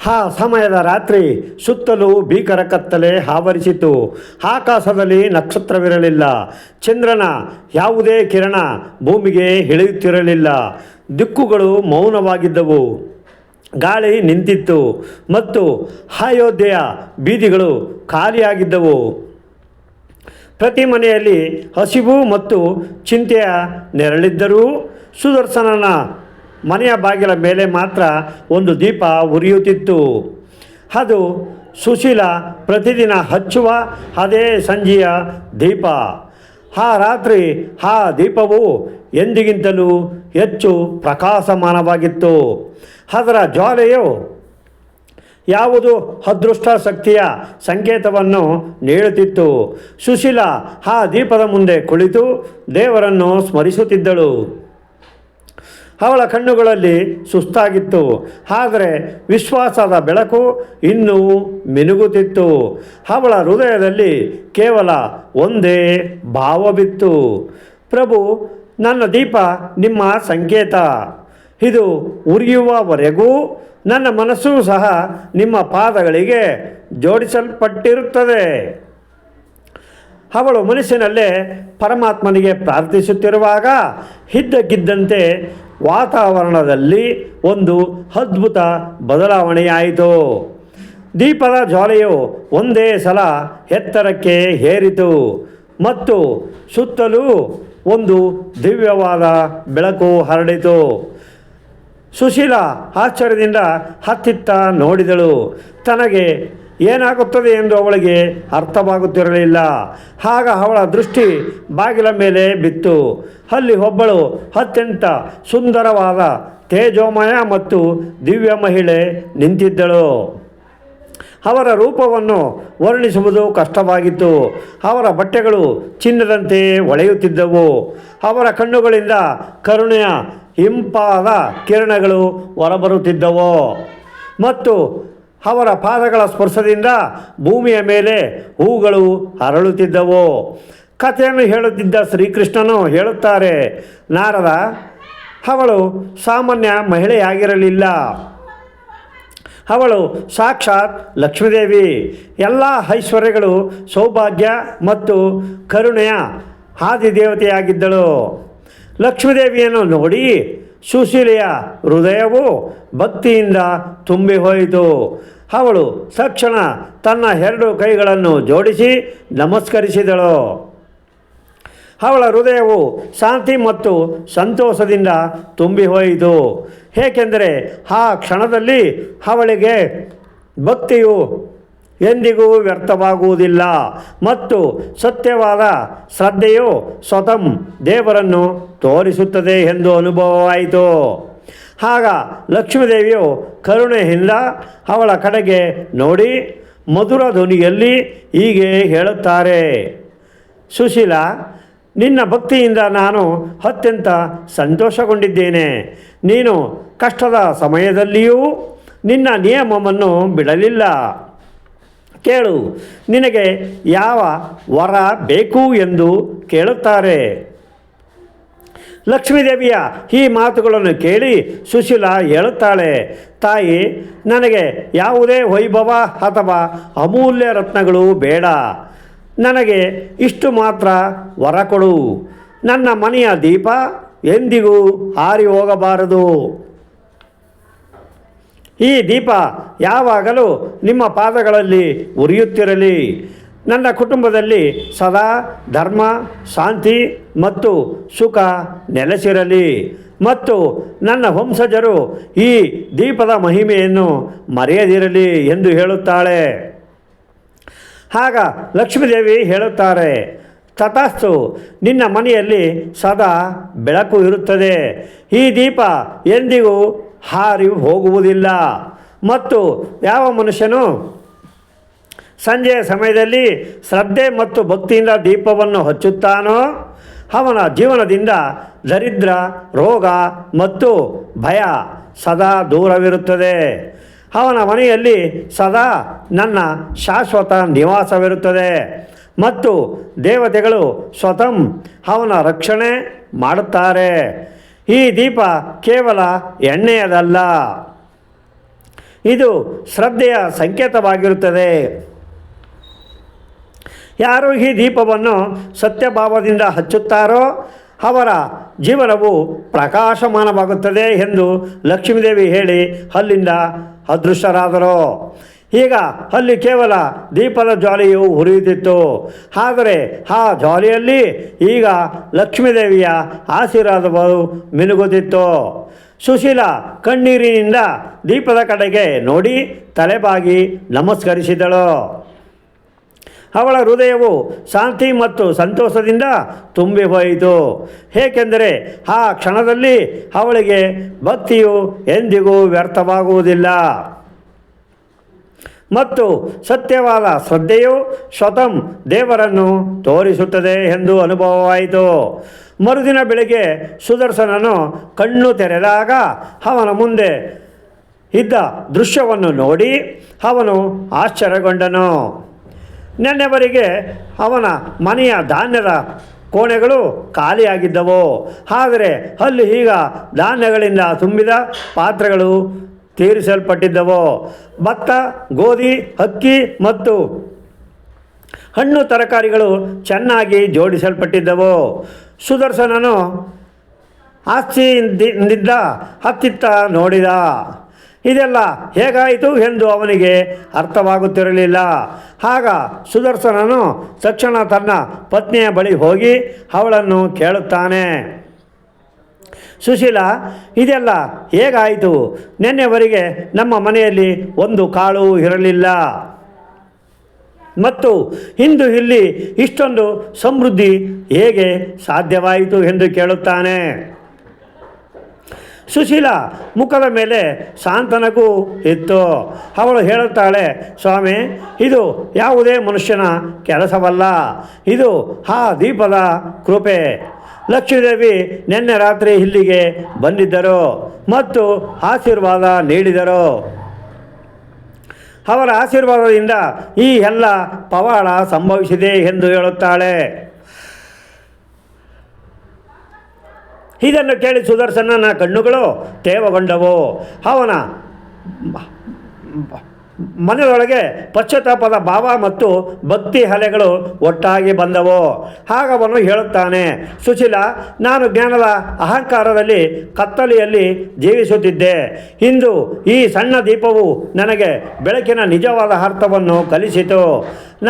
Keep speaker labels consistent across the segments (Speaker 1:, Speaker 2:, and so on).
Speaker 1: ಆ ಸಮಯದ ರಾತ್ರಿ ಸುತ್ತಲೂ ಭೀಕರ ಕತ್ತಲೆ ಆವರಿಸಿತು. ಆಕಾಶದಲ್ಲಿ ನಕ್ಷತ್ರವಿರಲಿಲ್ಲ. ಚಂದ್ರನ ಯಾವುದೇ ಕಿರಣ ಭೂಮಿಗೆ ಇಳಿಯುತ್ತಿರಲಿಲ್ಲ. ದಿಕ್ಕುಗಳು ಮೌನವಾಗಿದ್ದವು. ಗಾಳಿ ನಿಂತಿತ್ತು ಮತ್ತು ಅಯೋಧ್ಯೆಯ ಬೀದಿಗಳು ಖಾಲಿಯಾಗಿದ್ದವು. ಪ್ರತಿ ಮನೆಯಲ್ಲಿ ಹಸಿವು ಮತ್ತು ಚಿಂತೆಯ ನೆರಳಿದ್ದರೂ ಸುದರ್ಶನನ ಮನೆಯ ಬಾಗಿಲ ಮೇಲೆ ಮಾತ್ರ ಒಂದು ದೀಪ ಉರಿಯುತ್ತಿತ್ತು. ಅದು ಸುಶೀಲ ಪ್ರತಿದಿನ ಹಚ್ಚುವ ಅದೇ ಸಂಜೆಯ ದೀಪ. ಆ ರಾತ್ರಿ ಆ ದೀಪವು ಎಂದಿಗಿಂತಲೂ ಹೆಚ್ಚು ಪ್ರಕಾಶಮಾನವಾಗಿತ್ತು. ಅದರ ಜ್ವಾಲೆಯು ಯಾವುದು ಅದೃಷ್ಟ ಶಕ್ತಿಯ ಸಂಕೇತವನ್ನು ನೀಡುತ್ತಿತ್ತು. ಸುಶೀಲ ಆ ದೀಪದ ಮುಂದೆ ಕುಳಿತು ದೇವರನ್ನು ಸ್ಮರಿಸುತ್ತಿದ್ದಳು. ಅವಳ ಕಣ್ಣುಗಳಲ್ಲಿ ಸುಸ್ತಾಗಿತ್ತು, ಆದರೆ ವಿಶ್ವಾಸದ ಬೆಳಕು ಇನ್ನೂ ಮಿನುಗುತ್ತಿತ್ತು. ಅವಳ ಹೃದಯದಲ್ಲಿ ಕೇವಲ ಒಂದೇ ಭಾವವಿತ್ತು: ಪ್ರಭು, ನನ್ನ ದೀಪ ನಿಮ್ಮ ಸಂಕೇತ. ಇದು ಉರಿಯುವವರೆಗೂ ನನ್ನ ಮನಸ್ಸೂ ಸಹ ನಿಮ್ಮ ಪಾದಗಳಿಗೆ ಜೋಡಿಸಲ್ಪಟ್ಟಿರುತ್ತದೆ. ಅವಳು ಮನಸ್ಸಿನಲ್ಲೇ ಪರಮಾತ್ಮನಿಗೆ ಪ್ರಾರ್ಥಿಸುತ್ತಿರುವಾಗ ಇದ್ದಕ್ಕಿದ್ದಂತೆ ವಾತಾವರಣದಲ್ಲಿ ಒಂದು ಅದ್ಭುತ ಬದಲಾವಣೆಯಾಯಿತು. ದೀಪದ ಜ್ವಾಲೆಯು ಒಂದೇ ಸಲ ಎತ್ತರಕ್ಕೆ ಏರಿತು ಮತ್ತು ಸುತ್ತಲೂ ಒಂದು ದಿವ್ಯವಾದ ಬೆಳಕು ಹರಡಿತು. ಸುಶೀಲ ಆಶ್ಚರ್ಯದಿಂದ ಹತ್ತಿತ್ತ ನೋಡಿದಳು. ತನಗೆ ಏನಾಗುತ್ತದೆ ಎಂದು ಅವಳಿಗೆ ಅರ್ಥವಾಗುತ್ತಿರಲಿಲ್ಲ. ಆಗ ಅವಳ ದೃಷ್ಟಿ ಬಾಗಿಲ ಮೇಲೆ ಬಿತ್ತು. ಅಲ್ಲಿ ಒಬ್ಬಳು ಅತ್ಯಂತ ಸುಂದರವಾದ, ತೇಜೋಮಯ ಮತ್ತು ದಿವ್ಯ ಮಹಿಳೆ ನಿಂತಿದ್ದಳು. ಅವರ ರೂಪವನ್ನು ವರ್ಣಿಸುವುದು ಕಷ್ಟವಾಗಿತ್ತು. ಅವರ ಬಟ್ಟೆಗಳು ಚಿನ್ನದಂತೆ ಹೊಳೆಯುತ್ತಿದ್ದವು. ಅವರ ಕಣ್ಣುಗಳಿಂದ ಕರುಣೆಯ ಇಂಪಾದ ಕಿರಣಗಳು ಹೊರಬರುತ್ತಿದ್ದವು ಮತ್ತು ಅವರ ಪಾದಗಳ ಸ್ಪರ್ಶದಿಂದ ಭೂಮಿಯ ಮೇಲೆ ಹೂಗಳು ಅರಳುತ್ತಿದ್ದವು. ಕಥೆಯನ್ನು ಹೇಳುತ್ತಿದ್ದ ಶ್ರೀಕೃಷ್ಣನು ಹೇಳುತ್ತಾರೆ: ನಾರದ, ಅವಳು ಸಾಮಾನ್ಯ ಮಹಿಳೆಯಾಗಿರಲಿಲ್ಲ. ಅವಳು ಸಾಕ್ಷಾತ್ ಲಕ್ಷ್ಮೀದೇವಿ. ಎಲ್ಲ ಐಶ್ವರ್ಯಗಳು, ಸೌಭಾಗ್ಯ ಮತ್ತು ಕರುಣೆಯ ಆದಿದೇವತೆಯಾಗಿದ್ದಳು. ಲಕ್ಷ್ಮೀದೇವಿಯನ್ನು ನೋಡಿ ಸುಶೀಲೆಯ ಹೃದಯವು ಭಕ್ತಿಯಿಂದ ತುಂಬಿ ಹೋಯಿತು. ಅವಳು ತಕ್ಷಣ ತನ್ನ 2 ಕೈಗಳನ್ನು ಜೋಡಿಸಿ ನಮಸ್ಕರಿಸಿದಳು. ಅವಳ ಹೃದಯವು ಶಾಂತಿ ಮತ್ತು ಸಂತೋಷದಿಂದ ತುಂಬಿ ಹೋಯಿತು, ಏಕೆಂದರೆ ಆ ಕ್ಷಣದಲ್ಲಿ ಅವಳಿಗೆ ಭಕ್ತಿಯು ಎಂದಿಗೂ ವ್ಯರ್ಥವಾಗುವುದಿಲ್ಲ ಮತ್ತು ಸತ್ಯವಾದ ಶ್ರದ್ಧೆಯು ಸ್ವತಃ ದೇವರನ್ನು ತೋರಿಸುತ್ತದೆ ಎಂದು ಅನುಭವವಾಯಿತು. ಆಗ ಲಕ್ಷ್ಮೀದೇವಿಯು ಕರುಣೆಯಿಂದ ಅವಳ ಕಡೆಗೆ ನೋಡಿ ಮಧುರ ಧ್ವನಿಯಲ್ಲಿ ಹೀಗೆ ಹೇಳುತ್ತಾರೆ: ಸುಶೀಲ, ನಿನ್ನ ಭಕ್ತಿಯಿಂದ ನಾನು ಅತ್ಯಂತ ಸಂತೋಷಗೊಂಡಿದ್ದೇನೆ. ನೀನು ಕಷ್ಟದ ಸಮಯದಲ್ಲಿಯೂ ನಿನ್ನ ನಿಯಮವನ್ನು ಬಿಡಲಿಲ್ಲ. ಕೇಳು, ನಿನಗೆ ಯಾವ ವರ ಬೇಕು ಎಂದು ಕೇಳುತ್ತಾರೆ. ಲಕ್ಷ್ಮೀದೇವಿಯ ಈ ಮಾತುಗಳನ್ನು ಕೇಳಿ ಸುಶೀಲ ಹೇಳುತ್ತಾಳೆ: ತಾಯಿ, ನನಗೆ ಯಾವುದೇ ವೈಭವ ಅಥವಾ ಅಮೂಲ್ಯ ರತ್ನಗಳು ಬೇಡ. ನನಗೆ ಇಷ್ಟು ಮಾತ್ರ ವರ ಕೊಡು. ನನ್ನ ಮನೆಯ ದೀಪ ಎಂದಿಗೂ ಆರಿ ಹೋಗಬಾರದು. ಈ ದೀಪ ಯಾವಾಗಲೂ ನಿಮ್ಮ ಪಾದಗಳಲ್ಲಿ ಉರಿಯುತ್ತಿರಲಿ. ನನ್ನ ಕುಟುಂಬದಲ್ಲಿ ಸದಾ ಧರ್ಮ, ಶಾಂತಿ ಮತ್ತು ಸುಖ ನೆಲೆಸಿರಲಿ ಮತ್ತು ನನ್ನ ವಂಶಜರು ಈ ದೀಪದ ಮಹಿಮೆಯನ್ನು ಮರೆಯದಿರಲಿ ಎಂದು ಹೇಳುತ್ತಾಳೆ. ಆಗ ಲಕ್ಷ್ಮೀದೇವಿ ಹೇಳುತ್ತಾರೆ: ತಥಾಸ್ತು, ನಿನ್ನ ಮನೆಯಲ್ಲಿ ಸದಾ ಬೆಳಕು ಇರುತ್ತದೆ. ಈ ದೀಪ ಎಂದಿಗೂ ಹಾರಿ ಹೋಗುವುದಿಲ್ಲ ಮತ್ತು ಯಾವ ಮನುಷ್ಯನು ಸಂಜೆಯ ಸಮಯದಲ್ಲಿ ಶ್ರದ್ಧೆ ಮತ್ತು ಭಕ್ತಿಯಿಂದ ದೀಪವನ್ನು ಹಚ್ಚುತ್ತಾನೋ ಅವನ ಜೀವನದಿಂದ ದರಿದ್ರ, ರೋಗ ಮತ್ತು ಭಯ ಸದಾ ದೂರವಿರುತ್ತದೆ. ಅವನ ಮನೆಯಲ್ಲಿ ಸದಾ ನನ್ನ ಶಾಶ್ವತ ನಿವಾಸವಿರುತ್ತದೆ ಮತ್ತು ದೇವತೆಗಳು ಸ್ವತಃ ಅವನ ರಕ್ಷಣೆ ಮಾಡುತ್ತಾರೆ. ಈ ದೀಪ ಕೇವಲ ಎಣ್ಣೆಯದಲ್ಲ, ಇದು ಶ್ರದ್ಧೆಯ ಸಂಕೇತವಾಗಿರುತ್ತದೆ. ಯಾರು ಈ ದೀಪವನ್ನು ಸತ್ಯಭಾವದಿಂದ ಹಚ್ಚುತ್ತಾರೋ ಅವರ ಜೀವನವು ಪ್ರಕಾಶಮಾನವಾಗುತ್ತದೆ ಎಂದು ಲಕ್ಷ್ಮೀದೇವಿ ಹೇಳಿ ಅಲ್ಲಿಂದ ಅದೃಷ್ಟರಾದರು. ಈಗ ಅಲ್ಲಿ ಕೇವಲ ದೀಪದ ಜ್ವಾಲೆಯು ಉರಿಯುತ್ತಿತ್ತು. ಆದರೆ ಆ ಜ್ವಾಲೆಯಲ್ಲಿ ಈಗ ಲಕ್ಷ್ಮೀದೇವಿಯ ಆಶೀರ್ವಾದವು ಮಿನುಗುತ್ತಿತ್ತು. ಸುಶೀಲ ಕಣ್ಣೀರಿನಿಂದ ದೀಪದ ಕಡೆಗೆ ನೋಡಿ ತಲೆಬಾಗಿ ನಮಸ್ಕರಿಸಿದಳು. ಅವಳ ಹೃದಯವು ಶಾಂತಿ ಮತ್ತು ಸಂತೋಷದಿಂದ ತುಂಬಿ ಹೋಯಿತು. ಏಕೆಂದರೆ ಆ ಕ್ಷಣದಲ್ಲಿ ಅವಳಿಗೆ ಭಕ್ತಿಯು ಎಂದಿಗೂ ವ್ಯರ್ಥವಾಗುವುದಿಲ್ಲ ಮತ್ತು ಸತ್ಯವಾದ ಶ್ರದ್ಧೆಯು ಸ್ವತಃ ದೇವರನ್ನು ತೋರಿಸುತ್ತದೆ ಎಂದು ಅನುಭವವಾಯಿತು. ಮರುದಿನ ಬೆಳಿಗ್ಗೆ ಸುದರ್ಶನನು ಕಣ್ಣು ತೆರೆದಾಗ ಅವನ ಮುಂದೆ ಇದ್ದ ದೃಶ್ಯವನ್ನು ನೋಡಿ ಅವನು ಆಶ್ಚರ್ಯಗೊಂಡನು. ನೆನ್ನೆವರೆಗೆ ಅವನ ಮನೆಯ ಧಾನ್ಯದ ಕೋಣೆಗಳು ಖಾಲಿಯಾಗಿದ್ದವು. ಆದರೆ ಅಲ್ಲಿ ಈಗ ಧಾನ್ಯಗಳಿಂದ ತುಂಬಿದ ಪಾತ್ರೆಗಳು ತೀರಿಸಲ್ಪಟ್ಟಿದ್ದವು. ಭತ್ತ, ಗೋಧಿ, ಅಕ್ಕಿ ಮತ್ತು ಹಣ್ಣು ತರಕಾರಿಗಳು ಚೆನ್ನಾಗಿ ಜೋಡಿಸಲ್ಪಟ್ಟಿದ್ದವು. ಸುದರ್ಶನನು ಆಸ್ತಿಯಿಂದ ಹತ್ತಿತ್ತ ನೋಡಿದ. ಇದೆಲ್ಲ ಹೇಗಾಯಿತು ಎಂದು ಅವನಿಗೆ ಅರ್ಥವಾಗುತ್ತಿರಲಿಲ್ಲ. ಆಗ ಸುದರ್ಶನನು ತಕ್ಷಣ ತನ್ನ ಪತ್ನಿಯ ಬಳಿ ಹೋಗಿ ಅವಳನ್ನು ಕೇಳುತ್ತಾನೆ, ಸುಶೀಲ, ಇದೆಲ್ಲ ಹೇಗಾಯಿತು? ನಿನ್ನೆವರೆಗೆ ನಮ್ಮ ಮನೆಯಲ್ಲಿ ಒಂದು ಕಾಳು ಇರಲಿಲ್ಲ ಮತ್ತು ಇಂದು ಇಲ್ಲಿ ಇಷ್ಟೊಂದು ಸಮೃದ್ಧಿ ಹೇಗೆ ಸಾಧ್ಯವಾಯಿತು ಎಂದು ಕೇಳುತ್ತಾನೆ. ಸುಶೀಲ ಮುಖದ ಮೇಲೆ ಶಾಂತನಗೂ ಇತ್ತು. ಅವಳು ಹೇಳುತ್ತಾಳೆ, ಸ್ವಾಮಿ, ಇದು ಯಾವುದೇ ಮನುಷ್ಯನ ಕೆಲಸವಲ್ಲ, ಇದು ಆ ದೀಪದ ಕೃಪೆ. ಲಕ್ಷ್ಮೀದೇವಿ ನಿನ್ನೆ ರಾತ್ರಿ ಇಲ್ಲಿಗೆ ಬಂದಿದ್ದರು ಮತ್ತು ಆಶೀರ್ವಾದ ನೀಡಿದರು. ಅವರ ಆಶೀರ್ವಾದದಿಂದ ಈ ಎಲ್ಲ ಪವಾಡ ಸಂಭವಿಸಿದೆ ಎಂದು ಹೇಳುತ್ತಾಳೆ. ಇದನ್ನು ಕೇಳಿ ಸುದರ್ಶನನ ಕಣ್ಣುಗಳು ತೇವಗೊಂಡವು. ಅವನ ಮನದೊಳಗೆ ಪಶ್ಚಾತ್ತಾಪದ ಭಾವ ಮತ್ತು ಭಕ್ತಿ ಅಲೆಗಳು ಒಟ್ಟಾಗಿ ಬಂದವು. ಆಗ ಅವನು ಹೇಳುತ್ತಾನೆ, ಸುಶೀಲ, ನಾನು ಜ್ಞಾನದ ಅಹಂಕಾರದಲ್ಲಿ ಕತ್ತಲೆಯಲ್ಲಿ ಜೀವಿಸುತ್ತಿದ್ದೆ. ಇಂದು ಈ ಸಣ್ಣ ದೀಪವು ನನಗೆ ಬೆಳಕಿನ ನಿಜವಾದ ಅರ್ಥವನ್ನು ಕಲಿಸಿತು.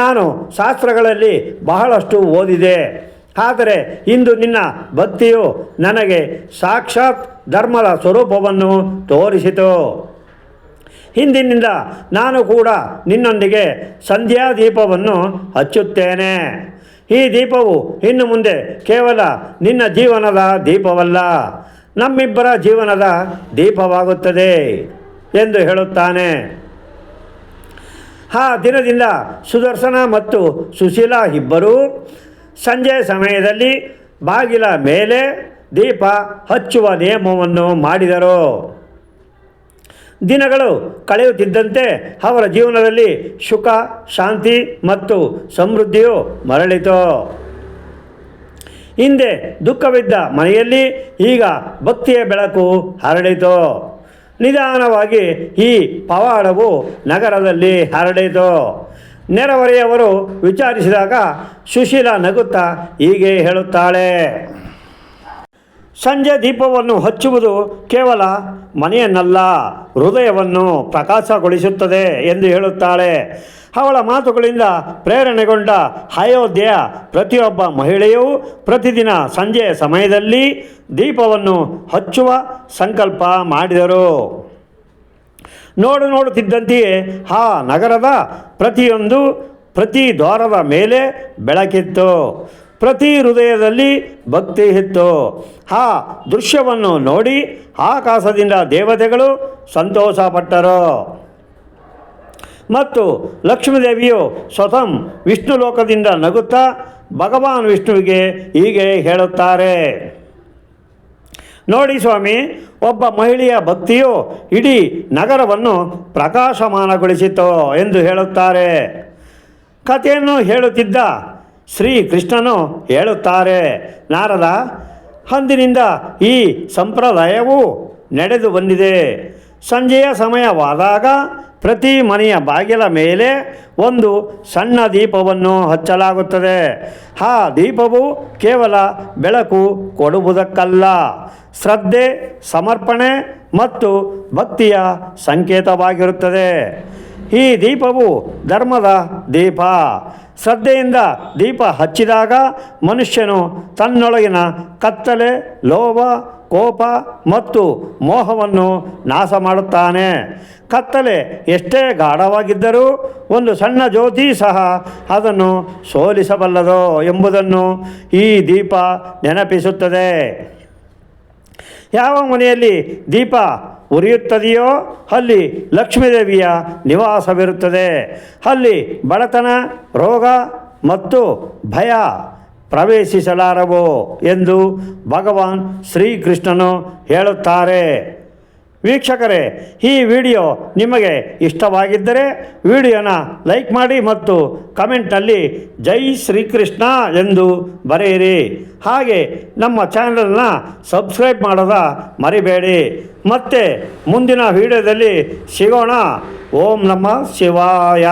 Speaker 1: ನಾನು ಶಾಸ್ತ್ರಗಳಲ್ಲಿ ಬಹಳಷ್ಟು ಓದಿದೆ, ಆದರೆ ಇಂದು ನಿನ್ನ ಭಕ್ತಿಯು ನನಗೆ ಸಾಕ್ಷಾತ್ ಧರ್ಮದ ಸ್ವರೂಪವನ್ನು ತೋರಿಸಿತು. ಇಂದಿನಿಂದ ನಾನು ಕೂಡ ನಿನ್ನೊಂದಿಗೆ ಸಂಧ್ಯಾ ದೀಪವನ್ನು ಹಚ್ಚುತ್ತೇನೆ. ಈ ದೀಪವು ಇನ್ನು ಮುಂದೆ ಕೇವಲ ನಿನ್ನ ಜೀವನದ ದೀಪವಲ್ಲ, ನಮ್ಮಿಬ್ಬರ ಜೀವನದ ದೀಪವಾಗುತ್ತದೆ ಎಂದು ಹೇಳುತ್ತಾನೆ. ಆ ದಿನದಿಂದ ಸುದರ್ಶನ ಮತ್ತು ಸುಶೀಲ ಇಬ್ಬರೂ ಸಂಜೆ ಸಮಯದಲ್ಲಿ ಬಾಗಿಲ ಮೇಲೆ ದೀಪ ಹಚ್ಚುವ ನಿಯಮವನ್ನು ಮಾಡಿದರು. ದಿನಗಳು ಕಳೆಯುತ್ತಿದ್ದಂತೆ ಅವರ ಜೀವನದಲ್ಲಿ ಸುಖ, ಶಾಂತಿ ಮತ್ತು ಸಮೃದ್ಧಿಯು ಮರಳಿತು. ಹಿಂದೆ ದುಃಖವಿದ್ದ ಮನೆಯಲ್ಲಿ ಈಗ ಭಕ್ತಿಯ ಬೆಳಕು ಹರಡಿತು. ನಿಧಾನವಾಗಿ ಈ ಪವಾಡವು ನಗರದಲ್ಲಿ ಹರಡಿತು. ನೆರೆಹೊರೆಯವರು ವಿಚಾರಿಸಿದಾಗ ಸುಶೀಲ ನಗುತ್ತಾ ಹೀಗೆ ಹೇಳುತ್ತಾಳೆ, ಸಂಜೆ ದೀಪವನ್ನು ಹಚ್ಚುವುದು ಕೇವಲ ಮನೆಯನ್ನಲ್ಲ, ಹೃದಯವನ್ನು ಪ್ರಕಾಶಗೊಳಿಸುತ್ತದೆ ಎಂದು ಹೇಳುತ್ತಾಳೆ. ಅವಳ ಮಾತುಗಳಿಂದ ಪ್ರೇರಣೆಗೊಂಡ ಅಯೋಧ್ಯೆಯ ಪ್ರತಿಯೊಬ್ಬ ಮಹಿಳೆಯೂ ಪ್ರತಿದಿನ ಸಂಜೆ ಸಮಯದಲ್ಲಿ ದೀಪವನ್ನು ಹಚ್ಚುವ ಸಂಕಲ್ಪ ಮಾಡಿದರು. ನೋಡುತ್ತಿದ್ದಂತೆಯೇ ಆ ನಗರದ ಪ್ರತಿ ದ್ವಾರದ ಮೇಲೆ ಬೆಳಕಿತ್ತು, ಪ್ರತಿ ಹೃದಯದಲ್ಲಿ ಭಕ್ತಿ ಇತ್ತು. ಆ ದೃಶ್ಯವನ್ನು ನೋಡಿ ಆಕಾಶದಿಂದ ದೇವತೆಗಳು ಸಂತೋಷಪಟ್ಟರು ಮತ್ತು ಲಕ್ಷ್ಮೀದೇವಿಯು ಸ್ವತಃ ವಿಷ್ಣು ಲೋಕದಿಂದ ನಗುತ್ತಾ ಭಗವಾನ್ ವಿಷ್ಣುವಿಗೆ ಹೀಗೆ ಹೇಳುತ್ತಾರೆ, ನೋಡಿ ಸ್ವಾಮಿ, ಒಬ್ಬ ಮಹಿಳೆಯ ಭಕ್ತಿಯು ಇಡೀ ನಗರವನ್ನು ಪ್ರಕಾಶಮಾನಗೊಳಿಸಿತು ಎಂದು ಹೇಳುತ್ತಾರೆ. ಕಥೆಯನ್ನು ಹೇಳುತ್ತಿದ್ದ ಶ್ರೀಕೃಷ್ಣನು ಹೇಳುತ್ತಾರೆ, ನಾರದ, ಅಂದಿನಿಂದ ಈ ಸಂಪ್ರದಾಯವು ನಡೆದು ಬಂದಿದೆ. ಸಂಜೆಯ ಸಮಯವಾದಾಗ ಪ್ರತಿ ಮನೆಯ ಬಾಗಿಲ ಮೇಲೆ ಒಂದು ಸಣ್ಣ ದೀಪವನ್ನು ಹಚ್ಚಲಾಗುತ್ತದೆ. ಆ ದೀಪವು ಕೇವಲ ಬೆಳಕು ಕೊಡುವುದಕ್ಕಲ್ಲ, ಶ್ರದ್ಧೆ, ಸಮರ್ಪಣೆ ಮತ್ತು ಭಕ್ತಿಯ ಸಂಕೇತವಾಗಿರುತ್ತದೆ. ಈ ದೀಪವು ಧರ್ಮದ ದೀಪ. ಶ್ರದ್ಧೆಯಿಂದ ದೀಪ ಹಚ್ಚಿದಾಗ ಮನುಷ್ಯನು ತನ್ನೊಳಗಿನ ಕತ್ತಲೆ, ಲೋಭ, ಕೋಪ ಮತ್ತು ಮೋಹವನ್ನು ನಾಶ ಮಾಡುತ್ತಾನೆ. ಕತ್ತಲೆ ಎಷ್ಟೇ ಗಾಢವಾಗಿದ್ದರೂ ಒಂದು ಸಣ್ಣ ಜ್ಯೋತಿ ಸಹ ಅದನ್ನು ಸೋಲಿಸಬಲ್ಲದು ಎಂಬುದನ್ನು ಈ ದೀಪ ನೆನಪಿಸುತ್ತದೆ. ಯಾವ ಮನೆಯಲ್ಲಿ ದೀಪ ಉರಿಯುತ್ತದೆಯೋ ಅಲ್ಲಿ ಲಕ್ಷ್ಮೀದೇವಿಯ ನಿವಾಸವಿರುತ್ತದೆ. ಅಲ್ಲಿ ಬಡತನ, ರೋಗ ಮತ್ತು ಭಯ ಪ್ರವೇಶಿಸಲಾರವು ಎಂದು ಭಗವಾನ್ ಶ್ರೀಕೃಷ್ಣನು ಹೇಳುತ್ತಾರೆ. ವೀಕ್ಷಕರೇ, ಈ ವಿಡಿಯೋ ನಿಮಗೆ ಇಷ್ಟವಾಗಿದ್ದರೆ ವಿಡಿಯೋನ ಲೈಕ್ ಮಾಡಿ ಮತ್ತು ಕಮೆಂಟ್ನಲ್ಲಿ ಜೈ ಶ್ರೀಕೃಷ್ಣ ಎಂದು ಬರೆಯಿರಿ. ಹಾಗೆ ನಮ್ಮ ಚಾನಲ್ನ ಸಬ್ಸ್ಕ್ರೈಬ್ ಮಾಡೋದ ಮರಿಬೇಡಿ. ಮತ್ತೆ ಮುಂದಿನ ವಿಡಿಯೋದಲ್ಲಿ ಸಿಗೋಣ. ಓಂ ನಮಃ ಶಿವಾಯ.